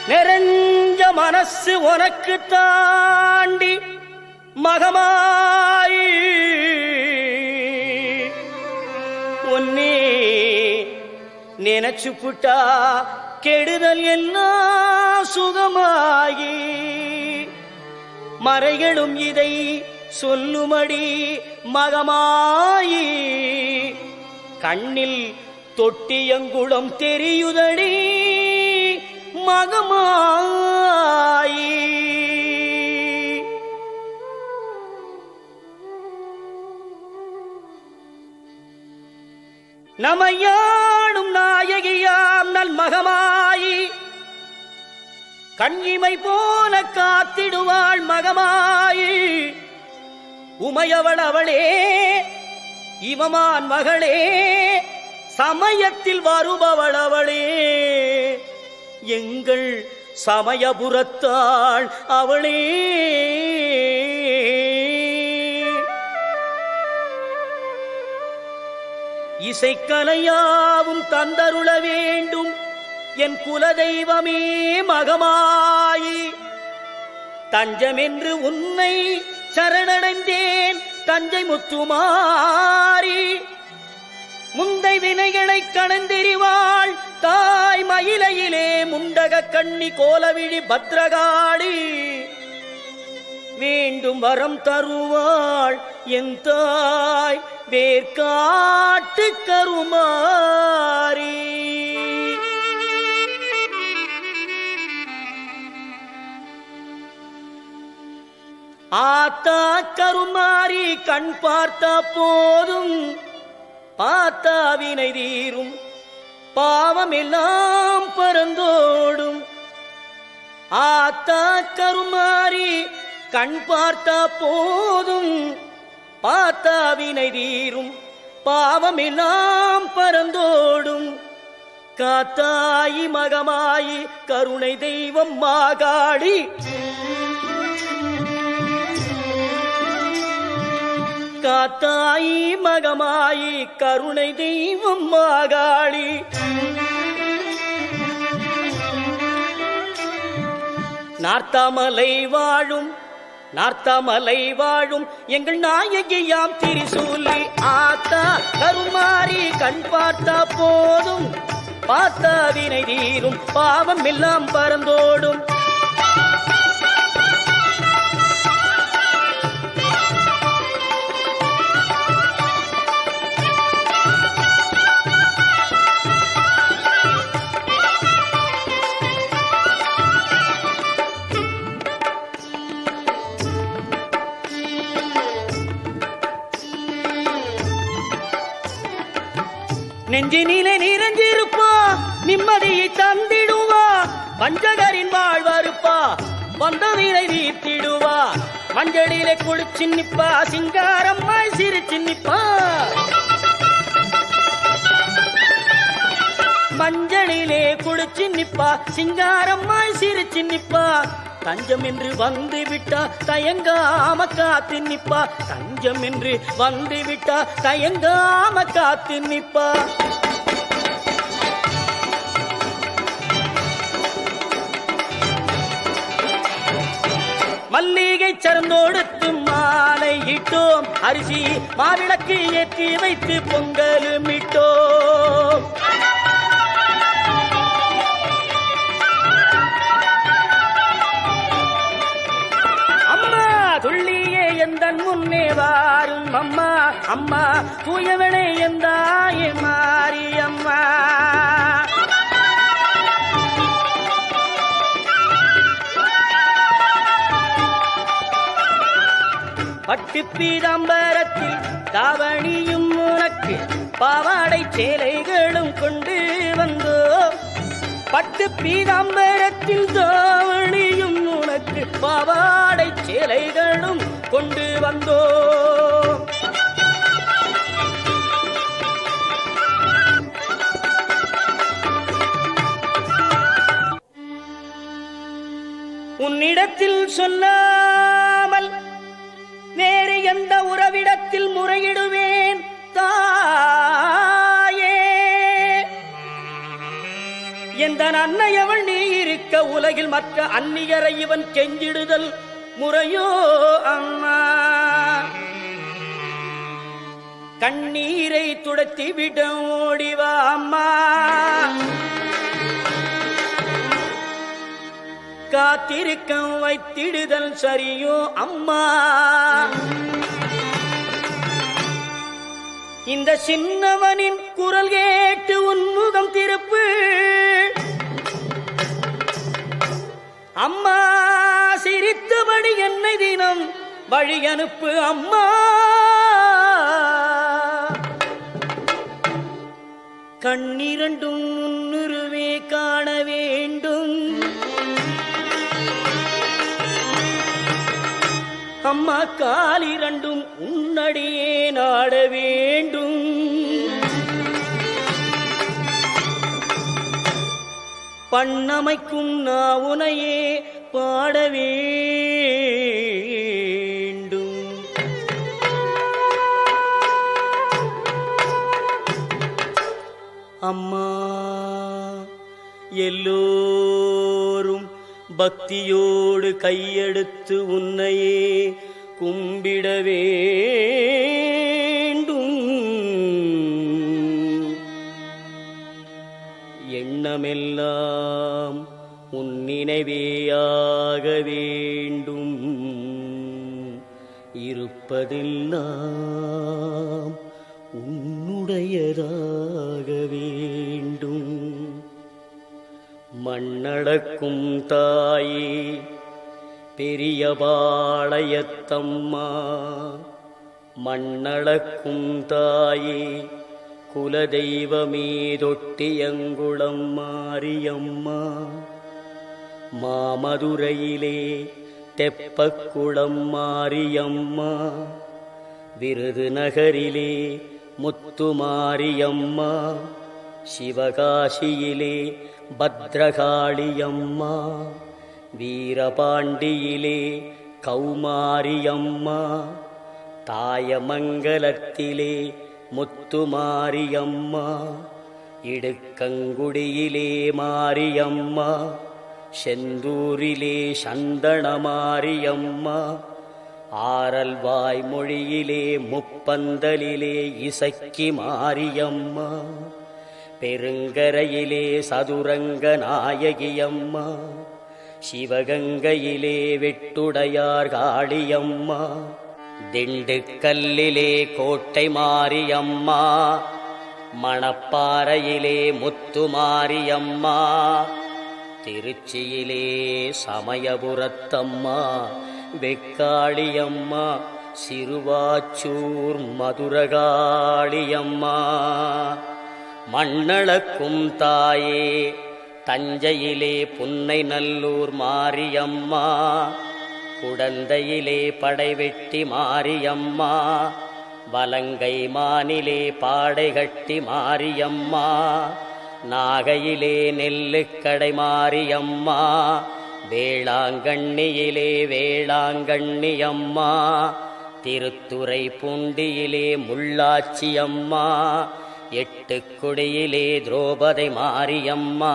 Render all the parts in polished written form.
நிறைஞ்ச மனசு உனக்கு தாண்டி மகமாய் ஒன்னே நினைச்சு புட்டா கெடுதல் எல்லாம் சுகமாகி மறைகளும் இதை சொல்லுமடி மகமாயி கண்ணில் தொட்டியங்குளம் தெரியுதடி மகமாயி நமையாடும் நாயகியாம் நல் மகமாயி கண்ணிமை போல காத்திடுவாள் மகமாயி உமையவள் அவளே இவமான் மகளே சமயத்தில் வருபவள் அவளே எங்கள் சமயபுரத்தாள் அவளே இசைக்கலையாவும் தந்தருள வேண்டும் என் குலதெய்வமே மகமாயி தஞ்சமென்று உன்னை சரணடைந்தேன் தஞ்சை முத்துமாரி முந்தை வினைகளை கணந்தெறிவாள் தாய் மயிலையிலே முண்டக கண்ணி கோலவிழி பத்ரகாளி வேண்டும் வரம் தருவாள் என் தாய் வேர்காட்டு கருமாரி ஆத்தா கருமாரி கண் பார்த்த போதும் பார்த்தா வினை தீரும் பாவம் எல்லாம் பறந்தோடும் ஆத்தா கருமாரி கண் பார்த்த போதும் பார்த்தா வினை தீரும் பாவம் எல்லாம் பறந்தோடும் காத்தாயி மகமாயி கருணை தெய்வம் மாகாளி காத்தாயி மகமாயி கருணை தெய்வம் மாகாளி நார்த்தாமலை வாழும் எங்கள் நாயகியாம் திரிசூலி ஆத்தா கருமாரி கண் பார்த்தா போதும் பார்த்தா வினை தீரும் பாவம் எல்லாம் பறந்தோடும் நெஞ்சினிலே நிறைஞ்சிருப்பா நிம்மதியை தந்திடுவா வஞ்சகரின் வாழ்வறுப்பா வந்தவினை தீர்த்திடுவா மஞ்சளிலே குளிச்சு நிப்பா சிங்காரம்மாய் சிரிச்சு நிப்பா மஞ்சளிலே குளிச்சு நிப்பா சிங்காரம்மாய் சிரிச்சு நிப்பா தஞ்சம் என்று வந்து விட்டா தயங்காம காத்து நிப்பா தஞ்சம் என்று வந்து விட்டா தயங்காம காத்து நிப்பா மல்லிகை சரந்தோடுத்து மாலை இட்டோம் அரிசி மாவிளக்கு ஏற்றி வைத்து பொங்கலும் இட்டோம் துள்ளியே எந்தன் முன்னே வாரும் அம்மா அம்மா தூயவனே எந்தாயே மாறி அம்மா பட்டு பீதாம்பரத்தில் தாவணியும் உனக்கு பாவாடை சேலைகளும் கொண்டு வந்தோ பட்டு பீதாம்பரத்தில் தாவணியும் உனக்கு பாவாடை சேலைகளும் கொண்டு வந்தோ உன்னிடத்தில் சொல்லாமல் வேறு எந்த உறவிடத்தில் முறையிடுவேன் தாயே எந்த அன்னையவள் நீ இருக்க இருக்க உலகில் மற்ற அந்நியரை இவன் கெஞ்சிடுதல் முறையோ அம்மா? கண்ணீரை துடைத்தி விட ஓடிவா அம்மா, காத்திருக்க வைத்திடுதல் சரியோ அம்மா? இந்த சின்னவனின் குரல் கேட்டு உன்முகம் திருப்பு அம்மா, சிரித்தபடி என்னை தினம் வழி அனுப்பு அம்மா. கண்ணிரண்டும் முன்னுருவே காண வேண்டும் அம்மா, காலிரண்டும் உன்னடியே நாட வேண்டும். பண்ணமைக்கும் நாவுனையே பாட வேண்டும். அம்மா, எல்லோரும் பக்தியோடு கையெடுத்து உன்னையே கும்பிட வேண்டும். எண்ணமெல்லாம் உன் நினைவேயாக வேண்டும். இருப்பதெல்லாம் உன்னுடையதாக வேண்டும். மண்ணளக்கும் தாயே பெரியபாளையத்தம்மா, மண்ணளக்கும் தாயே குலதெய்வமே தொட்டியங்குளம் மாரியம்மா, மாமதுரையிலே தெப்பக்குளம் மாரியம்மா, விருதுநகரிலே முத்துமாரியம்மா, சிவகாசியிலே பத்ரகாளியம்மா, வீரபாண்டியிலே கௌமாரியம்மா, தாயமங்கலத்திலே முத்துமாரியம்மா, இடுக்கங்குடியிலே மாரியம்மா, செந்தூரிலே சந்தனமாரியம்மா, ஆரல்வாய் மொழியிலே முப்பந்தலிலே இசக்கி மாரியம்மா, பெருங்கரையிலே சதுரங்க நாயகியம்மா, சிவகங்கையிலே வெட்டுடையார் காளியம்மா, திண்டுக்கல்லிலே கோட்டை மாரியம்மா, மணப்பாறையிலே முத்துமாரியம்மா, திருச்சியிலே சமயபுரத்தம்மா வெக்காளியம்மா, சிறுவாச்சூர் மதுரகாளியம்மா, மண்ணளக்கும் தாயே தஞ்சையிலே புன்னை நல்லூர் மாரியம்மா, குடந்தையிலே படைவெட்டி மாரியம்மா, வலங்கை மானிலே பாடைகட்டி மாரியம்மா, நாகையிலே நெல்லுக்கடை மாரியம்மா, வேளாங்கண்ணியிலே வேளாங்கண்ணியம்மா, திருத்துறை பூண்டியிலே முள்ளாச்சியம்மா, எட்டுக்குடியிலே திரௌபதி மாரியம்மா,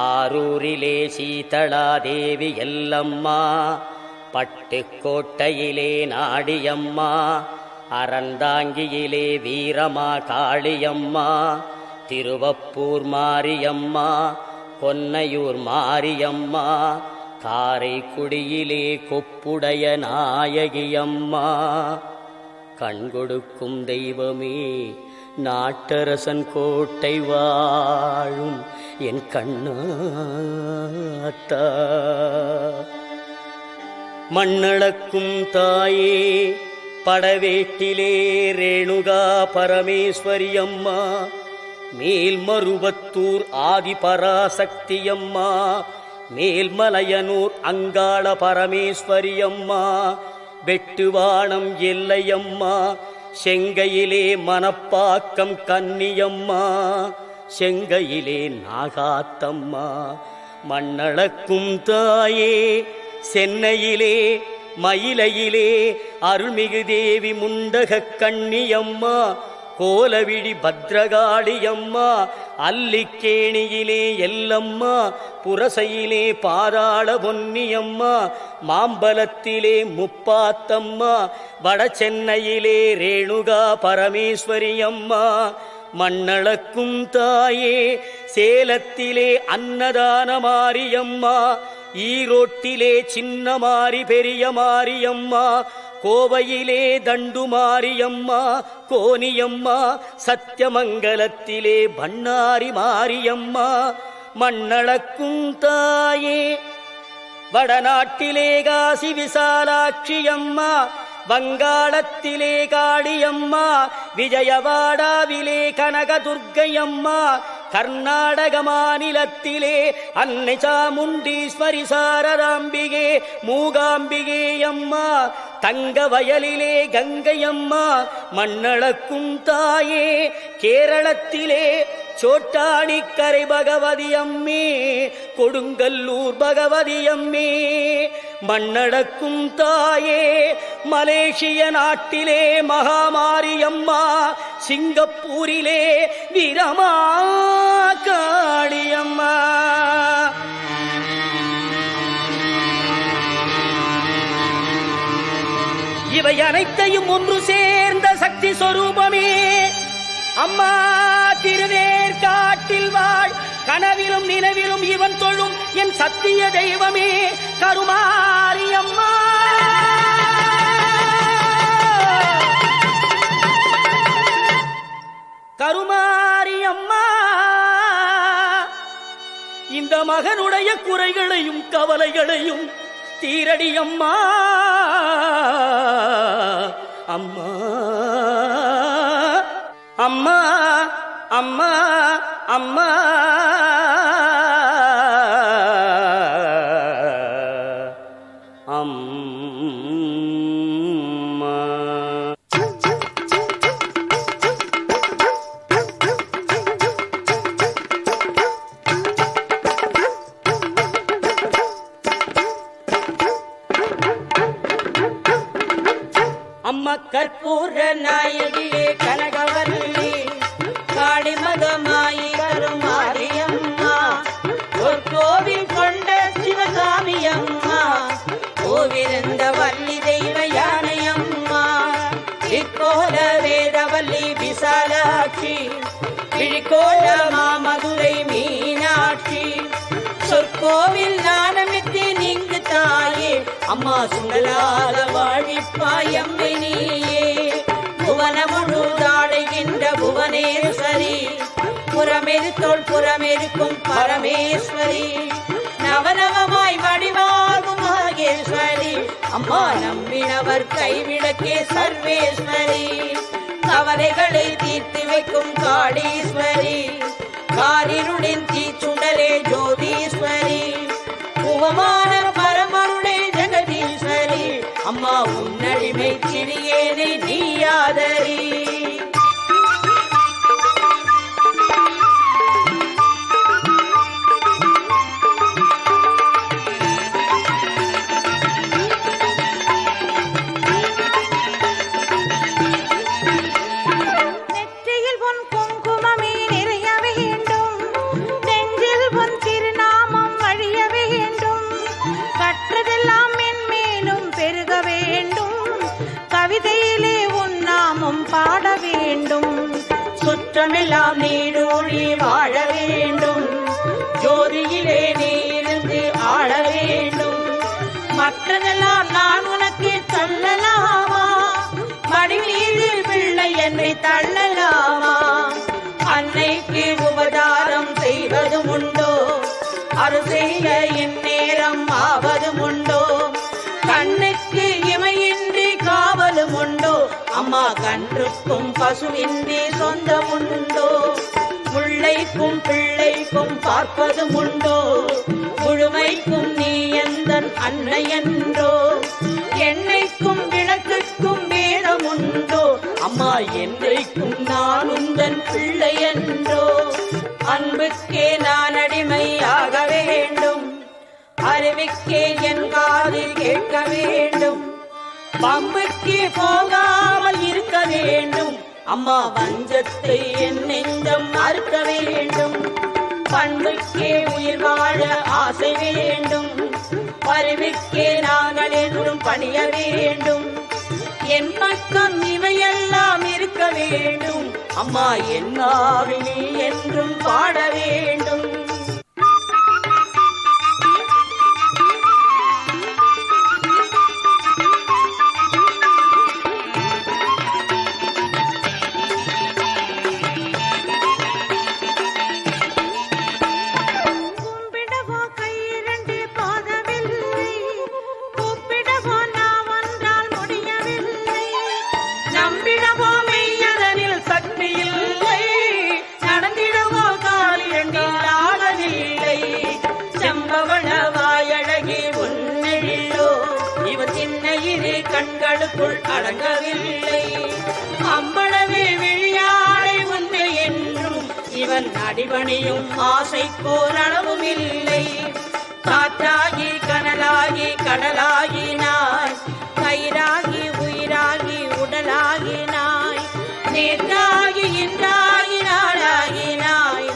ஆரூரிலே சீதளாதேவி எல்லம்மா, பட்டுக்கோட்டையிலே நாடியம்மா, அறந்தாங்கியிலே வீரமா காளியம்மா, திருவப்பூர் மாரியம்மா, கொன்னையூர் மாரியம்மா, காரைக்குடியிலே கொப்புடைய நாயகியம்மா, கண்கொடுக்கும் தெய்வமே நாட்டரசன் கோட்டை வாழும் என் கண்ணாத்தா, மண்ணளக்கும் தாயே படவேட்டிலே ரேணுகா பரமேஸ்வரியம்மா, மேல்மருவத்தூர் ஆதிபராசக்தியம்மா, மேல்மலையனூர் அங்காள பரமேஸ்வரியம்மா, வெட்டுவானம் எல்லையம்மா, செங்கையிலே மணப்பாக்கம் கன்னியம்மா, செங்கையிலே நாகாத்தம்மா, மண்ணளக்கும் தாயே சென்னையிலே மயிலையிலே அருள்மிகு தேவி முண்டக கண்ணியம்மா, கோலவிழி பத்ரகாளியம்மா, அல்லிக்கேணியிலே எல்லம்மா, புரசையிலே பாதாள பொன்னியம்மா, மாம்பலத்திலே முப்பாத்தம்மா, வடசென்னையிலே ரேணுகா பரமேஸ்வரியம்மா, மண்ணளக்கும் தாயே சேலத்திலே அன்னதான மாரியம்மா, ஈரோட்டிலே சின்ன மாரி பெரிய மாரியம்மா, கோவையிலே தண்டு மாரியம்மா, கோனியம்மா, சத்தியமங்கலத்திலே பண்ணாரி மாரியம்மா, மண்ணளக்கும் தாயே வடநாட்டிலே காசி விசாலாட்சியம்மா, வங்காளத்திலே காளியம்மா, விஜயவாடாவிலே கனகதுர்க்கையம்மா, கர்நாடக மாநிலத்திலே அன்னை சாமுண்டீஸ்வரி சாரதாம்பிகே மூகாம்பிகே அம்மா, தங்க வயலிலே கங்கையம்மா, மண்ணளக்கும் தாயே கேரளத்திலே சோட்டாணிக்கரை பகவதி அம்மே, கொடுங்கல்லூர் பகவதி அம்மே, மண்ணடக்கும் தாயே மலேசிய நாட்டிலே மகாமாரியம்மா, சிங்கப்பூரிலே வீரமா காளியம்மா. இவை அனைத்தையும் ஒன்று சேர்ந்த சக்தி சொரூபமே அம்மா திருவேற்காட்டில் வாழ், கனவிலும் நினைவிலும் இவன் தொழும் என் சத்திய தெய்வமே கருமாரியம்மா. கருமாரியம்மா, இந்த மகனுடைய குறைகளையும் கவலைகளையும் தீரடியம்மா. அம்மா அம்மா அம்மா அம்மா அம்மா. அம்மா கற்பூர நாயகியே கனகவல்லி, காளி மகமாயி கருமாரியம்மா, ஒரு கோவில் கொண்ட சிவகாமியம்மா, கோவிலிருந்த வள்ளி தெய்வ யானையம்மா, இக்கோல வேதவல்லி விசாலாட்சி, விழிக்கோல மாமதுரை மீனாட்சி, சொற்கோவில் நாணமித்து நீங்கு தாயே அம்மா சுடலாத வாழிப்பாயம்மை நீயே, புவன முழுதாடுகின்ற புவனேஸ்வரி, புறமெருத்தோள் புறமெருக்கும் பரமேஸ்வரி, நவநவமாய் வடிவாகும் மகேஸ்வரி, அம்மா நம்பினவர் கைவிளக்கே சர்வேஸ்வரி, கவலைகளை தீர்த்து வைக்கும் காளீஸ்வரி, காரிருளின் தீச்சுடலே ஜோதீஸ்வரி, உவமான பரமருளே ஜெகதீஸ்வரி, அம்மா உன்னடிமை சிறியேனை நீயாதரி. பாட வேண்டும் சுற்றமெல்லாம் நீடூழி வாழ வேண்டும், ஜோதியிலே நீ இருந்து ஆள வேண்டும், மற்றதெல்லாம் நான் உனக்கு தள்ளலாமா, மடி மீது பிள்ளை என்னை தள்ளலாமா, அன்னைக்கு உபதாரம் செய்வதும் உண்டோ, அருள் செய்ய இந்நேரம் ஆவதும் உண்டோ, கண்ணுக்கு இமையின்றி காவலும் உண்டோ, அம்மா கன்றுக்கும் பசுவின்றி சொந்தமுண்டோ, முல்லைக்கும் பிள்ளைக்கும் பார்ப்பதும் உண்டோ, முழுமைக்கும் நீ எந்தன் அன்னை என்றோ, எண்ணெய்க்கும் விளக்குக்கும் வேதம் உண்டோ, அம்மா என்றைக்கும் நான் உந்தன் பிள்ளை என்றோ, அன்புக்கே நான் அடிமையாக வேண்டும், அறிவுக்கே என் காதில் கேட்க வேண்டும், பம்புக்கு போகாமல் இருக்க வேண்டும், அம்மா வஞ்சத்தை என் நெஞ்சம் மறுக்க வேண்டும். பண்புக்கே உயிர் வாழ ஆசை வேண்டும். பரிவுக்கே நாங்கள் என்றும் பணிய வேண்டும். என் பக்கம் இவையெல்லாம் இருக்க வேண்டும். அம்மா என்னாவினி என்றும் பாட வேண்டும். கண்களுக்குள் அடங்கவில்லை அம்பளவே விழியாடை உன்னை என்றும் இவன் அடிபணியும் ஆசைக்கோர் அளவும் இல்லை. காற்றாகி கனலாகி கடலாகினாய், கயிறாகி உயிராகி உடலாகினாய், நேற்றாகி இன்றாகி நாளாகினாய்,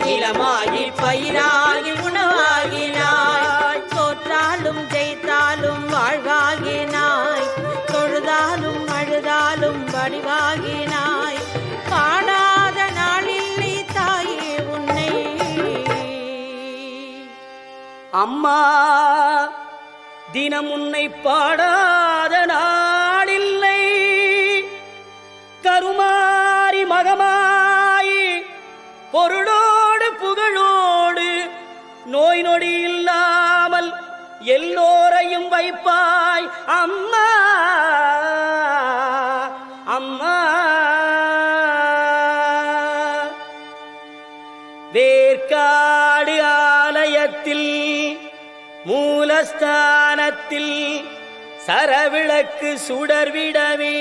நிலமாகி பயிராகி உணவாகினாய், தோற்றாலும் ஜெயித்தாலும் வாழ்வாகினாய், தொழுதாலும் அழுதாலும் வடிவாகினாய், பாடாத நாளில்லை தாயே உன்னை. அம்மா தினம் உன்னை பாடாத நாளில்லை. கருமாரி மகமாயி பொருளோடு புகழோடு நோய் நொடி இல்லாமல் எல்லோரையும் வைப்பாய் அம்மா. அம்மா வேர்க்காடு ஆலயத்தில் மூலஸ்தானத்தில் சரவிளக்கு சுடர்விடவே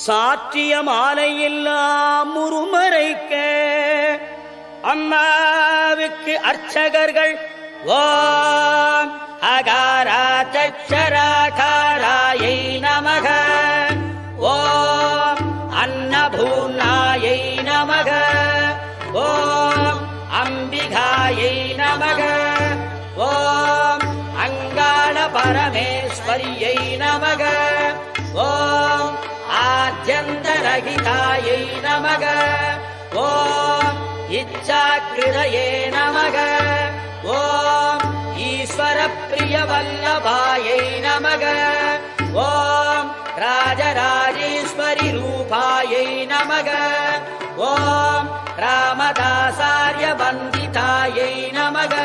சாற்றிய மாலையெல்லாம் முறுமறைக்க அம்மாவுக்கு அர்ச்சகர்கள் ஓம் அகாரா தச்சராகாராயை நமக, ஓம் அன்னபூர்ணாயை நமக, ஓம் அம்பிகாயை நமக, ஓம் அங்காள பரமேஸ்வரியை நமக, ஓம் ஆத்யந்தரகிதாயை நமக, ஓம் இச்சாக்கிருதயே நமக, ஓம் ஈஸ்வர பிரிய வல்லபாயை நமக, ஓம் ராஜராஜேஸ்வரி ரூபாயை நமக, ஓம் ராமதாசார்ய வந்திதாயை நமக,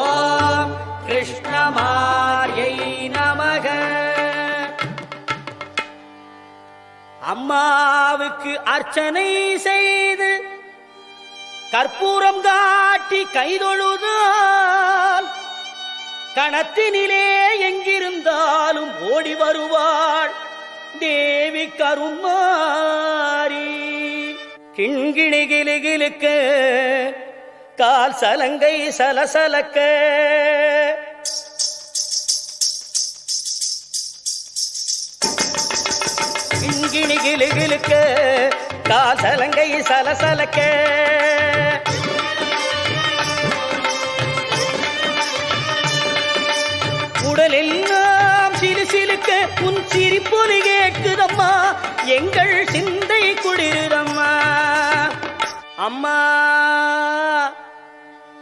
ஓம் கிருஷ்ணமார்யை நமக. அம்மாவுக்கு அர்ச்சனை செய்து கற்பூரம் காட்டி கைதொழுதால் கணத்தினிலே எங்கிருந்தாலும் ஓடி வருவாள் தேவி கருமாரி. கிண்கிணி கிளுகிளுக்க கால் சலங்கை சலசலக்க கிண்கிணி கிளுகிளுக்க கால் சலங்கை சலசலக்க உடலெல்லாம் சிலு சிலுக்க உன் சிரிப்பொலி கேட்குதம்மா, எங்கள் சிந்தை குளிருதம்மா. அம்மா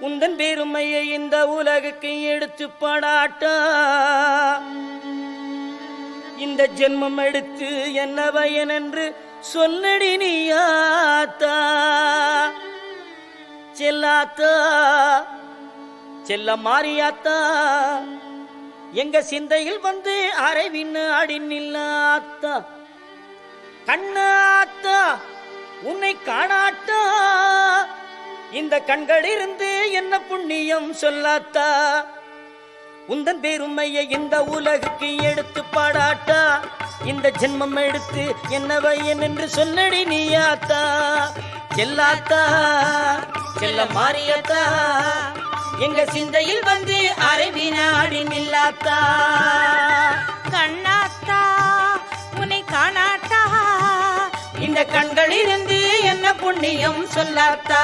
உந்தன் பெருமையை இந்த உலகுக்கு எடுத்து பாடாட்டா, இந்த ஜென்மம் எடுத்து என்ன பயன் என்று சொல்லடி நீயாத்தா. செல்லாத்தா செல்ல மாறியாத்தா எங்க சிந்தையில் வந்து அரைவின் ஆடி நில்லாத்தா கண்ணாத்தா உன்னை காணாட்டா இந்த கண்களிலிருந்து என்ன புண்ணியம் சொல்லாத்தா உந்தன் பெருமையை இந்த உலகுக்கு எடுத்து பாடாட்டா இந்த ஜென்மம் எடுத்து என்ன வையன் என்று சொல்லடி நீயாத்தா செல்லாத்தா செல்ல மாறியத்தா எங்க சிந்தையில் வந்து அரைவினாடி நில்லாத்தா கண்ணாத்தா உன்னை காணாட்டா இந்த கண்களிலிருந்து என்ன புண்ணியம் சொல்லாத்தா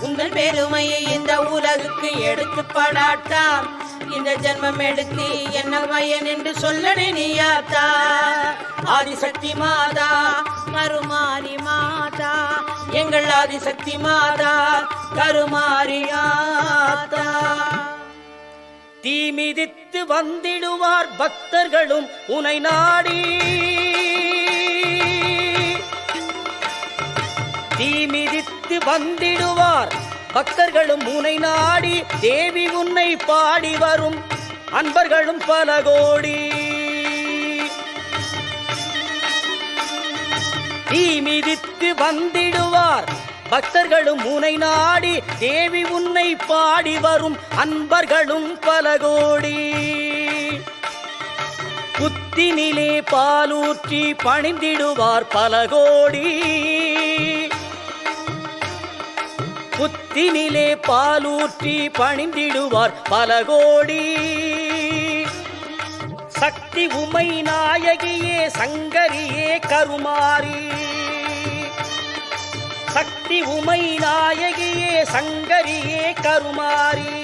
உங்கள் பெருமையை இந்த உலகுக்கு எடுத்து பாடாட்டா இந்த ஜென்மம் எடுத்து என்ன பயன் என்று சொல்லடி நீயாத்தா ஆதிசக்தி மாதா கருமாரி மாதா எங்கள் ஆதிசக்தி மாதா கருமாரியாத்தா தீ மிதித்து வந்திடுவார் பக்தர்களும் உனை நாடி தீ மிதித்து வந்திடுவார் பக்தர்களும் உனை நாடி தேவி உன்னை பாடி வரும் அன்பர்களும் பல கோடி தீ மிதித்து வந்திடுவார் பக்தர்களும் உனை நாடி தேவி உன்னை பாடி வரும் அன்பர்களும் பல கோடி புத்தினிலே பாலூற்றி பணிந்திடுவார் பல கோடி புத்தினிலே பாலூற்றி பணிந்திடுவார் பல கோடி சக்தி உமை நாயகியே சங்கரியே கருமாரி சக்தி உமை நாயகியே சங்கரியே கருமாரி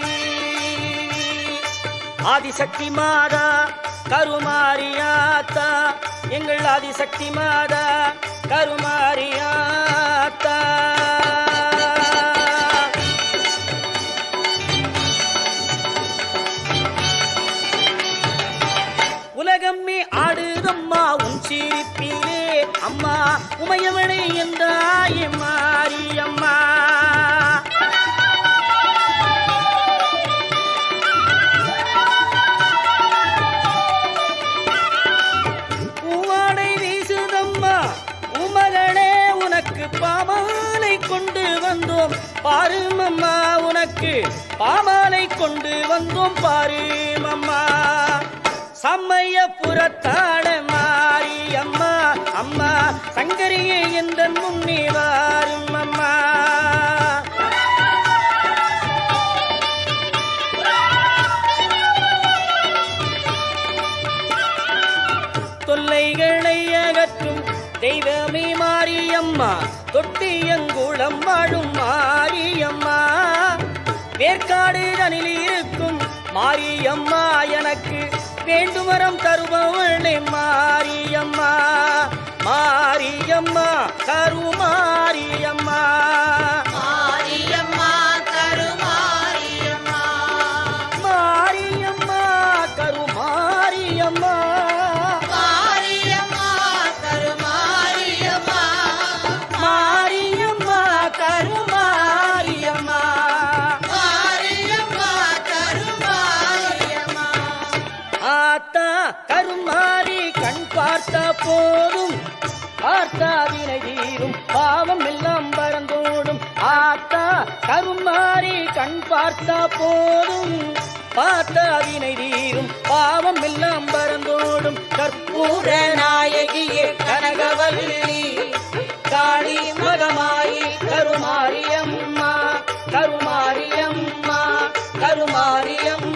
ஆதிசக்தி மாதா கருமாரியாத்தா எங்கள் ஆதிசக்தி மாதா கருமாரியாத்தா உலகம்மே ஆடுதம்மா உன் சிரிப்பிலே அம்மா உமையவளை என்றாய் மாரியம்மா பூவாடை வீசுதம்மா உமகளே உனக்கு பாமாலை கொண்டு வந்தோம் பாருமம்மா உனக்கு பாமாலை கொண்டு வந்தோம் பாருமம்மா சமயபுரத்தாட மாரியம்மா அம்மா சங்கரியே என்ற முன்னே வாரும் அம்மா தொல்லைகளை அகற்றும் தெய்வமே மாரியம்மா தொட்டியங்குளம் வாழும் மாரியம்மா வேர்க்காடு தனில் இருக்கும் மாரியம்மா எனக்கு வேண்டுமரம் தருபவளே மாரியம்மா மாரியம்மா கருமாரியம்மா மாரியம்மா கருமாரியம்மா மாரியம்மா கருமாரியம்மா மாரியம்மா கருமாரியம்மா மாரியம்மா கருமாரியம்மா மாரியம்மா கருமாரியம்மா ஆத்தா கருமாரி கண் பார்த்த போதும் பார்த்தா வினை தீரும் பாவம் எல்லாம் பறந்தோடும் ஆத்தா கருமாரி கண் பார்த்த போதும் பார்த்தா வினை தீரும் பாவம் எல்லாம் பறந்தோடும் கற்பூர நாயகியே கனகவல்லி காளி மகமாயி கருமாரியம்மா கருமாரியம்மா கருமாரியம்மா